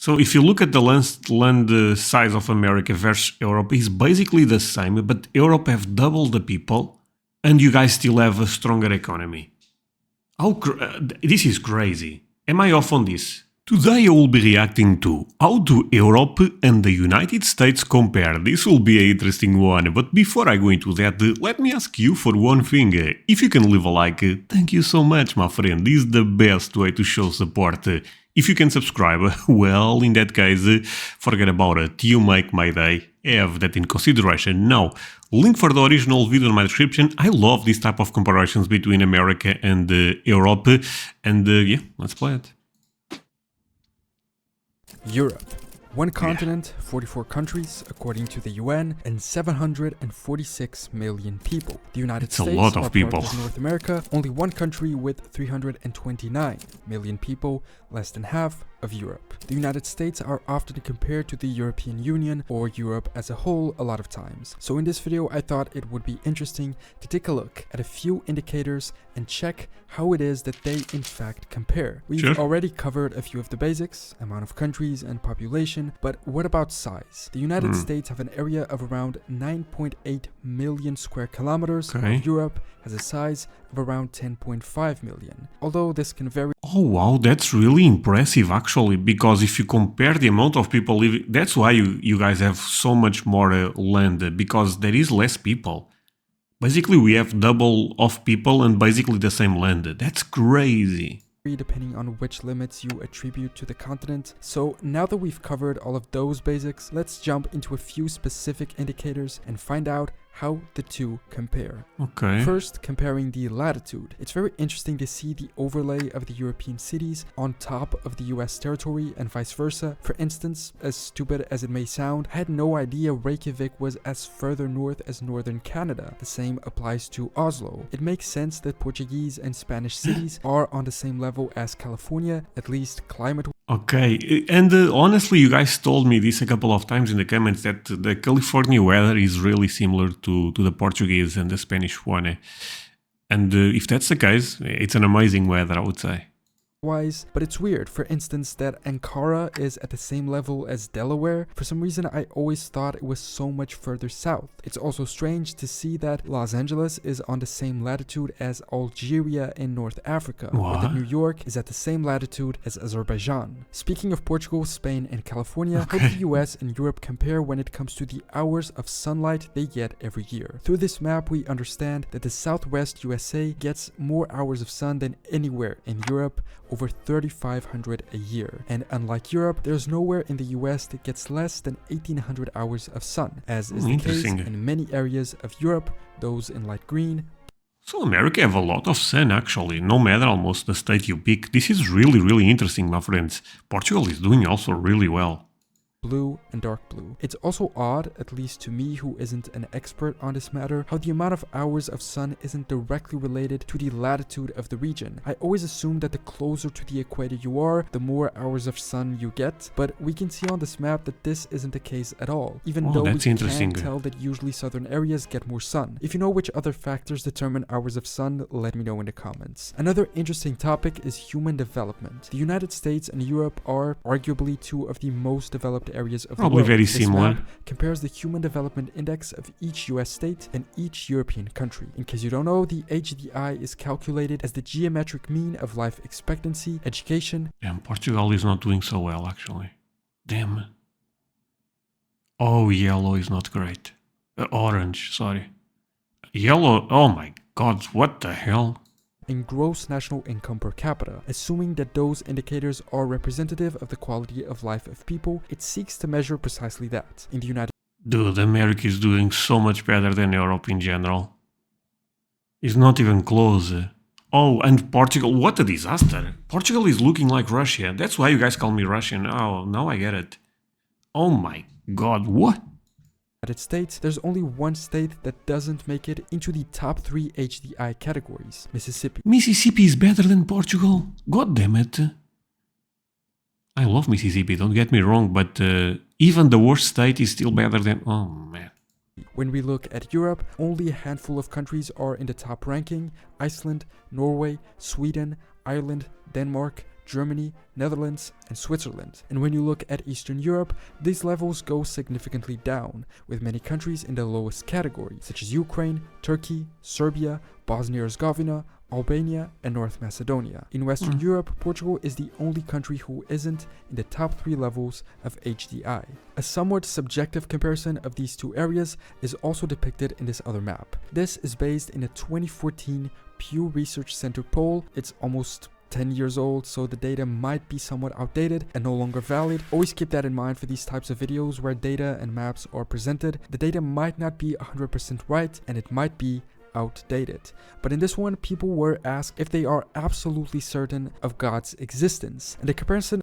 So if you look at the land size of America versus Europe, it's basically the same, but Europe have double the people, and you guys still have a stronger economy. This is crazy. Am I off on this? Today I will be reacting to how do Europe and the United States compare. This will be an interesting one, but before I go into that, let me ask you for one thing. If you can leave a like, thank you so much, my friend. This is the best way to show support. If you can subscribe, well, in that case, forget about it. You make my day. Have that in consideration. Now, link for the original video in my description. I love this type of comparisons between America and Europe. And yeah, let's play it. Europe. One continent, 44 countries, according to the UN, and 746 million people. The United States, a lot of people. Part of North America, only one country with 329 million people, less than half of Europe. The United States are often compared to the European Union or Europe as a whole a lot of times. So in this video, I thought it would be interesting to take a look at a few indicators and check how it is that they in fact compare. We've already covered a few of the basics, amount of countries and population, but what about size? The United States have an area of around 9.8 million square kilometers, while Europe has a size of around 10.5 million, although this can vary. Oh wow, that's really impressive actually, because if you compare the amount of people living, that's why you guys have so much more land, because there is less people. Basically we have double of people and basically the same land. That's crazy. Depending on which limits you attribute to the continent. So now that we've covered all of those basics, let's jump into a few specific indicators and find out how the two compare. Okay. First, comparing the latitude. It's very interesting to see the overlay of the European cities on top of the US territory and vice versa. For instance, as stupid as it may sound, I had no idea Reykjavik was as further north as northern Canada. The same applies to Oslo. It makes sense that Portuguese and Spanish cities are on the same level as California, at least climate. Okay, and honestly, you guys told me this a couple of times in the comments that the California weather is really similar to the Portuguese and the Spanish one. And if that's the case, it's an amazing weather, I would say. But it's weird, for instance, that Ankara is at the same level as Delaware. For some reason, I always thought it was so much further south. It's also strange to see that Los Angeles is on the same latitude as Algeria in North Africa, or that New York is at the same latitude as Azerbaijan. Speaking of Portugal, Spain, and California, how do the US and Europe compare when it comes to the hours of sunlight they get every year? Through this map, we understand that the Southwest USA gets more hours of sun than anywhere in Europe, over 3,500 a year. And unlike Europe, there's nowhere in the US that gets less than 1,800 hours of sun, as is the case in many areas of Europe, those in light green. So America have a lot of sun actually, no matter almost the state you pick. This is really interesting, my friends. Portugal is doing also really well. Blue and dark blue. It's also odd, at least to me who isn't an expert on this matter, how the amount of hours of sun isn't directly related to the latitude of the region. I always assume that the closer to the equator you are, the more hours of sun you get, but we can see on this map that this isn't the case at all, even though we can tell that usually southern areas get more sun. If you know which other factors determine hours of sun, let me know in the comments. Another interesting topic is human development. The United States and Europe are arguably two of the most developed areas of the world. Very similar. This map compares the Human Development Index of each US state and each European country. In case you don't know, the HDI is calculated as the geometric mean of life expectancy, education. Damn, Portugal is not doing so well actually. Damn. Oh, yellow is not great. Orange, sorry. Yellow, oh my god, what the hell? In gross national income per capita. Assuming that those indicators are representative of the quality of life of people, it seeks to measure precisely that. In the United States, dude, America is doing so much better than Europe in general. It's not even close. Oh, and Portugal, what a disaster. Portugal is looking like Russia. That's why you guys call me Russian. Oh, now I get it. Oh my god, what? United States, there's only one state that doesn't make it into the top 3 HDI categories, Mississippi. Mississippi is better than Portugal? God damn it. I love Mississippi, don't get me wrong, but even the worst state is still better than... Oh man. When we look at Europe, only a handful of countries are in the top ranking: Iceland, Norway, Sweden, Ireland, Denmark, Germany, Netherlands, and Switzerland. And when you look at Eastern Europe, these levels go significantly down, with many countries in the lowest category, such as Ukraine, Turkey, Serbia, Bosnia-Herzegovina, Albania, and North Macedonia. In Western Europe, Portugal is the only country who isn't in the top 3 levels of HDI. A somewhat subjective comparison of these two areas is also depicted in this other map. This is based in a 2014 Pew Research Center poll. It's almost 10 years old, so the data might be somewhat outdated and no longer valid. Always keep that in mind for these types of videos where data and maps are presented. The data might not be 100% right, and it might be outdated. But in this one, people were asked if they are absolutely certain of God's existence. And the comparison...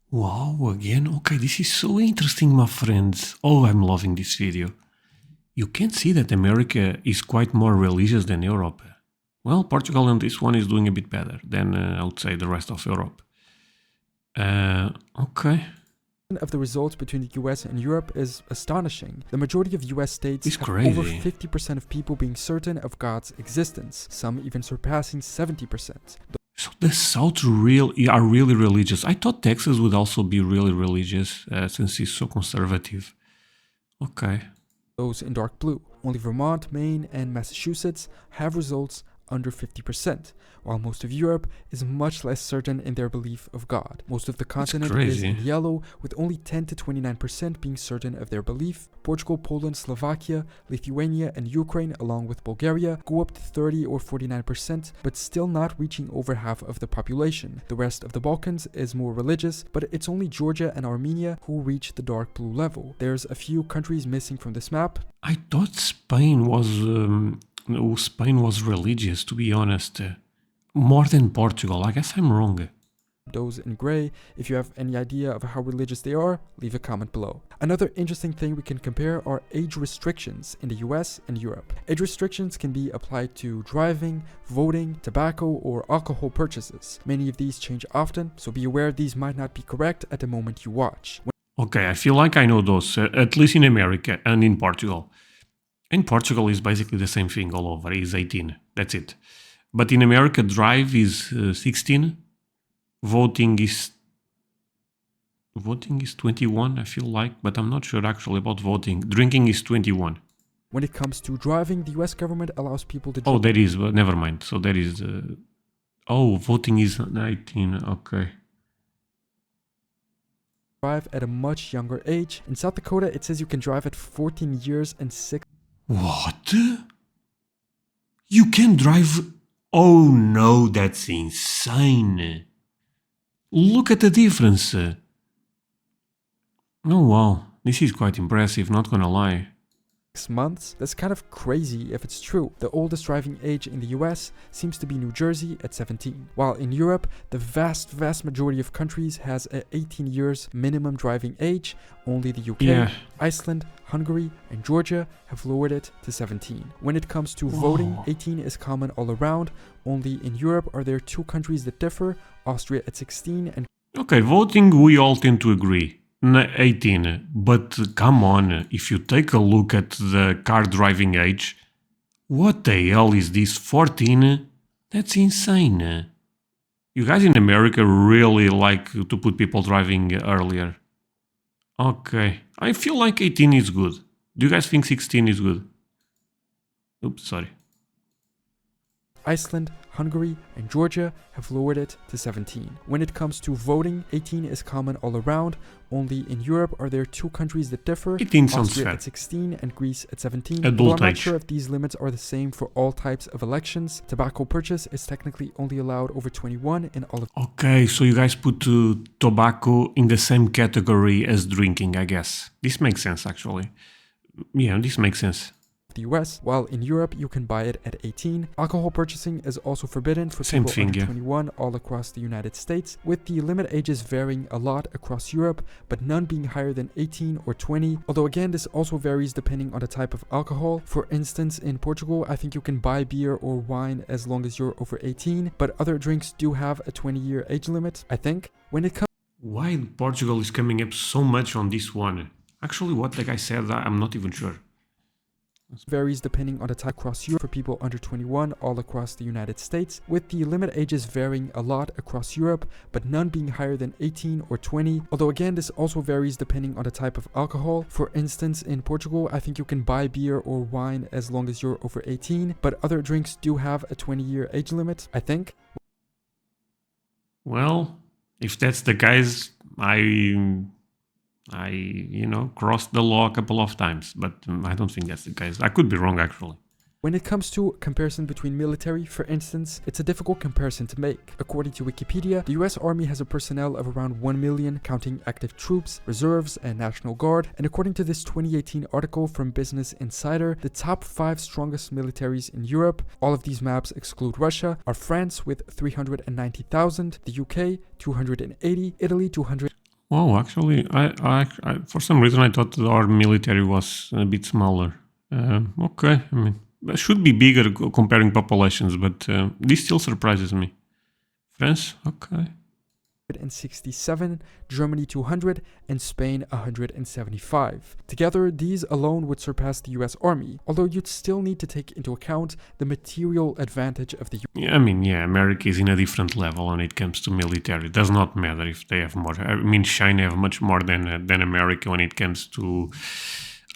Wow, again? Okay, this is so interesting, my friends. Oh, I'm loving this video. You can see that America is quite more religious than Europe. Well, Portugal on this one is doing a bit better than, I would say, the rest of Europe. Okay. of the results between the US and Europe is astonishing. The majority of US states It's have crazy. over 50% of people being certain of God's existence, some even surpassing 70%. So the South are really religious. I thought Texas would also be really religious since it's so conservative. Okay. Those in dark blue. Only Vermont, Maine, and Massachusetts have results under 50%, while most of Europe is much less certain in their belief of God. Most of the continent is in yellow, with only 10 to 29% being certain of their belief. Portugal, Poland, Slovakia, Lithuania, and Ukraine, along with Bulgaria, go up to 30 or 49%, but still not reaching over half of the population. The rest of the Balkans is more religious, but it's only Georgia and Armenia who reach the dark blue level. There's a few countries missing from this map. I thought Spain was religious, to be honest. More than Portugal. I guess I'm wrong. Those in gray. If you have any idea of how religious they are, leave a comment below. Another interesting thing we can compare are age restrictions in the US and Europe. Age restrictions can be applied to driving, voting, tobacco, or alcohol purchases. Many of these change often, so be aware these might not be correct at the moment you watch. Okay, I feel like I know those, at least in America and in Portugal. In Portugal is basically the same thing all over, is 18, that's it. But in America, drive is 16, voting is 21, I feel like, but I'm not sure actually about voting. Drinking is 21. When it comes to driving, the US government allows people to Oh, that is, but never mind. So that is, voting is 19, okay. Drive at a much younger age. In South Dakota, it says you can drive at 14 years and 6. What? You can drive? Oh no, that's insane. Look at the difference. Oh wow, this is quite impressive, not gonna lie. 6 months? That's kind of crazy if it's true. The oldest driving age in the US seems to be New Jersey at 17, while in Europe, the vast majority of countries has a 18 years minimum driving age. Only the UK, Iceland, Hungary, and Georgia have lowered it to 17. When it comes to voting, 18 is common all around. Only in Europe are there 2 countries that differ, Austria at 16 and... Okay, voting we all tend to agree. 18, but come on, if you take a look at the car driving age, what the hell is this, 14? That's insane. You guys in America really like to put people driving earlier. Okay, I feel like 18 is good. Do you guys think 16 is good? Oops, sorry. Iceland, Hungary, and Georgia have lowered it to 17. When it comes to voting, 18 is common all around. Only in Europe are there 2 countries that differ, 18 sounds Austria fair. at 16 and Greece at 17. Adult Though I'm not age. sure if these limits are the same for all types of elections. Tobacco purchase is technically only allowed over 21 in all of... Okay, so you guys put tobacco in the same category as drinking, I guess. This makes sense, actually. Yeah, this makes sense. The US, while in Europe you can buy it at 18. Alcohol purchasing is also forbidden for Same people thing, under yeah. 21 all across the United States, with the limit ages varying a lot across Europe, but none being higher than 18 or 20, although again this also varies depending on the type of alcohol. For instance, in Portugal I think you can buy beer or wine as long as you're over 18, but other drinks do have a 20-year age limit, I think. When it comes... Why Portugal is coming up so much on this one? Actually, what the guy said, I'm not even sure. Varies depending on the type across Europe for people under 21 all across the United States, with the limit ages varying a lot across Europe, but none being higher than 18 or 20. Although again, this also varies depending on the type of alcohol. For instance, in Portugal, I think you can buy beer or wine as long as you're over 18, but other drinks do have a 20-year age limit, I think. Well, if that's the case, I crossed the law a couple of times, but I don't think that's the case. I could be wrong, actually. When it comes to comparison between military, for instance, it's a difficult comparison to make. According to Wikipedia, the US Army has a personnel of around 1 million, counting active troops, reserves, and National Guard. And according to this 2018 article from Business Insider, the top 5 strongest militaries in Europe, all of these maps exclude Russia, are France with 390,000, the UK 280, Italy 200. Oh, actually, I for some reason I thought our military was a bit smaller. Okay, I mean, it should be bigger comparing populations, but this still surprises me. France, okay. 167, Germany 200, and Spain 175. Together, these alone would surpass the US Army, although you'd still need to take into account the material advantage of the I mean, America is in a different level when it comes to military. It does not matter if they have more. I mean, China have much more than America when it comes to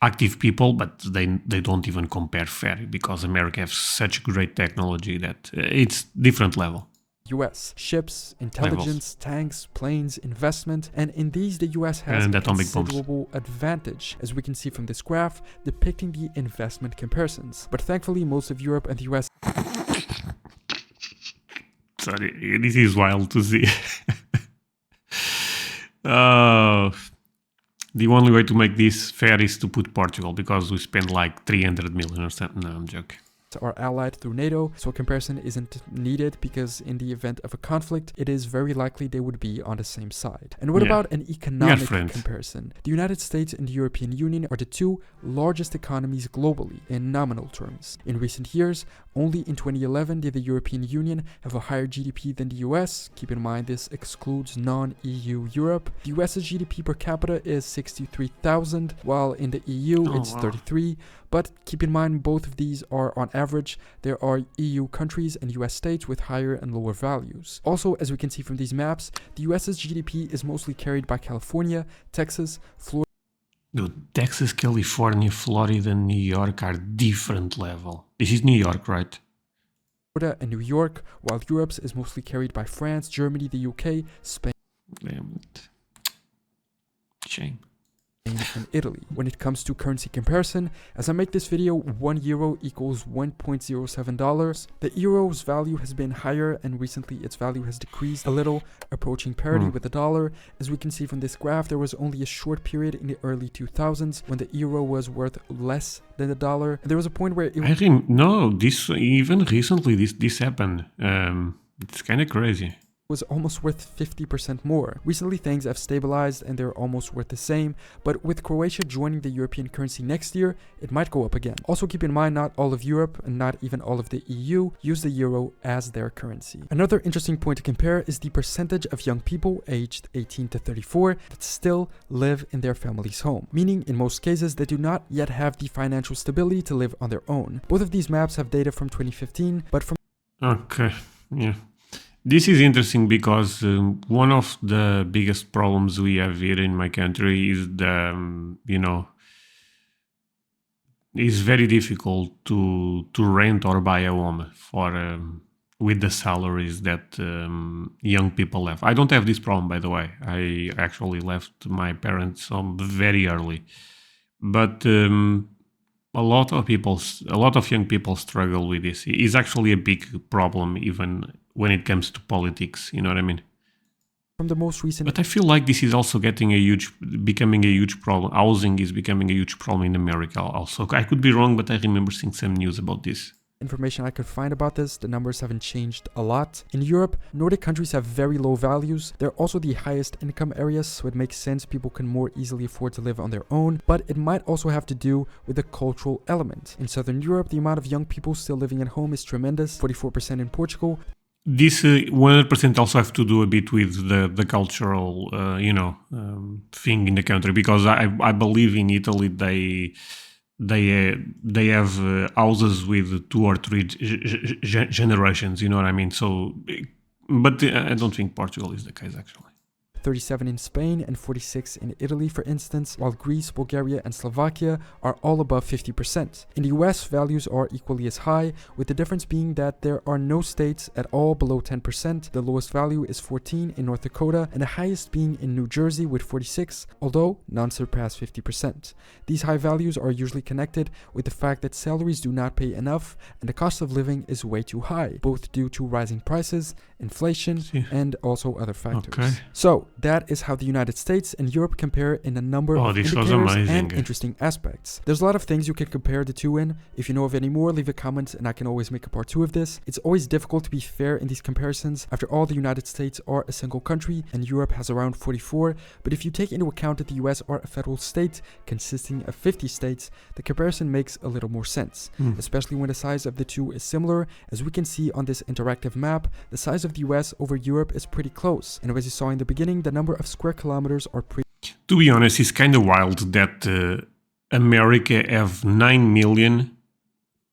active people, but they don't even compare fair because America has such great technology that it's different level. US. Ships, intelligence, tanks, planes, investment, and in these the US has a considerable advantage, as we can see from this graph depicting the investment comparisons. But thankfully most of Europe and the US... Sorry, this is wild to see. The only way to make this fair is to put Portugal, because we spend like 300 million or something. No, I'm joking. Are allied through NATO, so a comparison isn't needed because in the event of a conflict, it is very likely they would be on the same side. And what about an economic comparison? The United States and the European Union are the 2 largest economies globally in nominal terms. In recent years, only in 2011 did the European Union have a higher GDP than the US. Keep in mind this excludes non-EU Europe. The US's GDP per capita is 63,000, while in the EU it's 33. But keep in mind both of these are on average. There are EU countries and US states with higher and lower values. Also, as we can see from these maps, the US's GDP is mostly carried by California, Texas, Florida. Dude, Texas, California, Florida, and New York are different level. This is New York, right? Florida and New York, while Europe's is mostly carried by France, Germany, the UK, Spain. Damn it. Shame. And Italy. When it comes to currency comparison, as I make this video, 1 euro equals $1.07. The euro's value has been higher and recently its value has decreased a little, approaching parity with the dollar. As we can see from this graph, there was only a short period in the early 2000s when the euro was worth less than the dollar. And there was a point where this even recently this happened. It's kind of crazy. Was almost worth 50% more. Recently things have stabilized and they're almost worth the same, but with Croatia joining the European currency next year, it might go up again. Also keep in mind not all of Europe and not even all of the EU use the euro as their currency. Another interesting point to compare is the percentage of young people aged 18 to 34 that still live in their family's home, meaning in most cases they do not yet have the financial stability to live on their own. Both of these maps have data from 2015, but from... Okay, yeah. This is interesting because one of the biggest problems we have here in my country is it's very difficult to rent or buy a home for with the salaries that young people have. I don't have this problem, by the way. I actually left my parents home very early, but a lot of young people struggle with this. It's actually a big problem, even when it comes to politics, you know what I mean? From the most recent... But I feel like this is also becoming a huge problem. Housing is becoming a huge problem in America also. I could be wrong, but I remember seeing some news about this. Information I could find about this, the numbers haven't changed a lot. In Europe, Nordic countries have very low values. They're also the highest income areas, so it makes sense people can more easily afford to live on their own, but it might also have to do with the cultural element. In Southern Europe, the amount of young people still living at home is tremendous, 44% in Portugal. This 100% also have to do a bit with the cultural, thing in the country, because I believe in Italy they have houses with 2 or 3 generations. You know what I mean? So, but I don't think Portugal is the case actually. 37 in Spain and 46 in Italy, for instance, while Greece, Bulgaria, and Slovakia are all above 50%. In the US, values are equally as high, with the difference being that there are no states at all below 10%. The lowest value is 14 in North Dakota, and the highest being in New Jersey with 46, although none surpass 50%. These high values are usually connected with the fact that salaries do not pay enough and the cost of living is way too high, both due to rising prices, inflation, and also other factors. Okay. So, that is how the United States and Europe compare in a number of indicators and interesting aspects. There's a lot of things you can compare the two in. If you know of any more, leave a comment and I can always make a part 2 of this. It's always difficult to be fair in these comparisons. After all, the United States are a single country and Europe has around 44, but if you take into account that the US are a federal state consisting of 50 states, the comparison makes a little more sense, especially when the size of the two is similar. As we can see on this interactive map, the size of the US over Europe is pretty close, and as you saw in the beginning, the number of square kilometers are pretty... To be honest, it's kind of wild that America have 9 million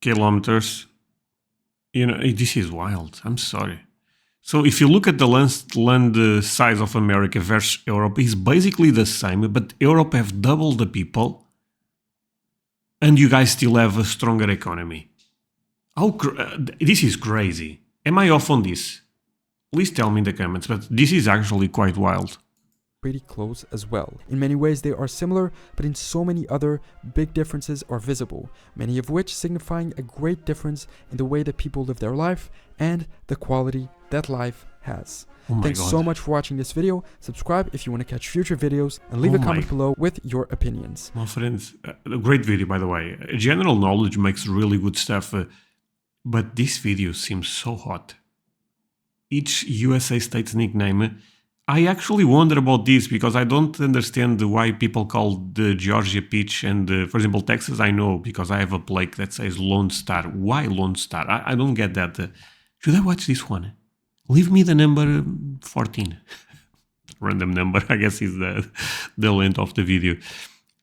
kilometers. You know, this is wild. I'm sorry. So if you look at the land size of America versus Europe, it's basically the same, but Europe have double the people, and you guys still have a stronger economy. This is crazy. Am I off on this? Please tell me in the comments, but this is actually quite wild. Pretty close as well. In many ways they are similar, but in so many other big differences are visible, many of which signifying a great difference in the way that people live their life and the quality that life has. Thanks so much for watching this video. Subscribe if you want to catch future videos and leave a comment below with your opinions. My friends, a great video by the way. General knowledge makes really good stuff, but this video seems so hot. Each USA state's nickname. I actually wonder about this because I don't understand why people call the Georgia peach and, for example, Texas. I know because I have a plaque that says Lone Star. Why Lone Star? I don't get that. Should I watch this one? Leave me the number 14. Random number, I guess, is the length of the video.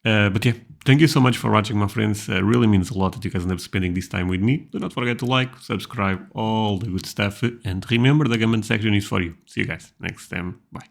But yeah, thank you so much for watching, my friends. It really means a lot that you guys end up spending this time with me. Do not forget to like, subscribe, all the good stuff. And remember, the comment section is for you. See you guys next time. Bye.